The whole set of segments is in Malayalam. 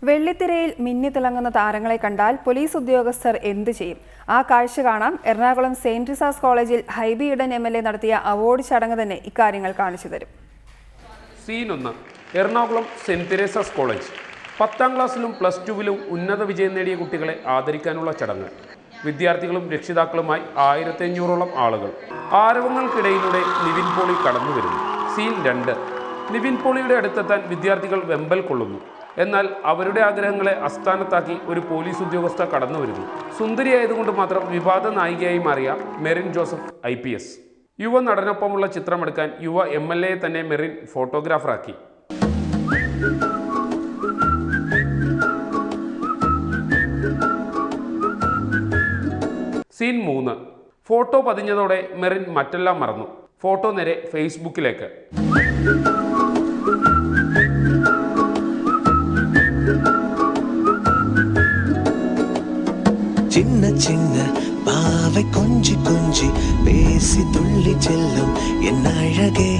വെള്ളിത്തിരയിൽ മിന്നിത്തിളങ്ങുന്ന താരങ്ങളെ കണ്ടാൽ പോലീസ് ഉദ്യോഗസ്ഥർ എന്തു ചെയ്യും? ആ കാഴ്ച കാണാം. എറണാകുളം സെന്റ് റിസാസ് കോളേജിൽ ഹൈബി ഈഡൻ MLA നടത്തിയ അവാർഡ് ചടങ്ങ് തന്നെ ഇക്കാര്യങ്ങൾ കാണിച്ചു തരും. സീൻ 1. എറണാകുളം സെന്റ് തെരേസാസ് കോളേജ്. 10ാം ക്ലാസ്സിലും +2വിലും ഉന്നത വിജയം നേടിയ കുട്ടികളെ ആദരിക്കാനുള്ള ചടങ്ങ്. വിദ്യാർത്ഥികളും രക്ഷിതാക്കളുമായി 1500ഓളം ആളുകൾ. ആരവങ്ങൾക്കിടയിലൂടെ നിവിൻ പോളി കടന്നു വരുന്നു. സീൻ 2. നിവിൻ പോളിയുടെ അടുത്തെത്താൻ വിദ്യാർത്ഥികൾ വെമ്പൽ കൊള്ളുന്നു. എന്നാൽ അവരുടെ ആഗ്രഹങ്ങളെ അസ്ഥാനത്താക്കി ഒരു പോലീസ് ഉദ്യോഗസ്ഥ കടന്നു വരുന്നു. സുന്ദരിയായതുകൊണ്ട് മാത്രം വിവാദ നായികയായി മാറിയ മെറിൻ ജോസഫ് IPS. യുവ നടനൊപ്പമുള്ള ചിത്രമെടുക്കാൻ യുവ MLA തന്നെ മെറിൻ ഫോട്ടോഗ്രാഫറാക്കി. സീൻ 3. ഫോട്ടോ പതിഞ്ഞതോടെ മെറിൻ മറ്റെല്ലാം മറന്നു. ഫോട്ടോ നേരെ ഫേസ്ബുക്കിലേക്ക്. சின்ன சின்ன பாவை கொஞ்சி கொஞ்சி பேசி துள்ளி செல்லும் என் அழகே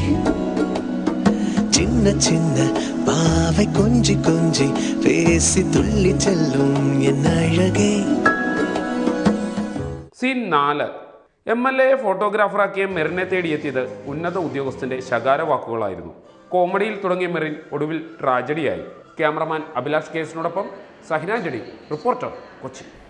சின்ன சின்ன பாவை கொஞ்சி கொஞ்சி பேசி துள்ளி செல்லும் என் அழகே. സീൻ 4. MLA ഫോട്ടോഗ്രാഫറാക്കിയ മെറിനെ തേടിയെത്തിയത് ഉന്നത ഉദ്യോഗസ്ഥന്റെ ശകാര വാക്കുകളായിരുന്നു. കോമഡിയിൽ തുടങ്ങിയ മെറിൻ ഒടുവിൽ ട്രാജഡിയായി. ക്യാമറമാൻ അഭിലാഷ് കേസിനോടൊപ്പം സഹിനാഞ്ജലി, റിപ്പോർട്ടർ, കൊച്ചി.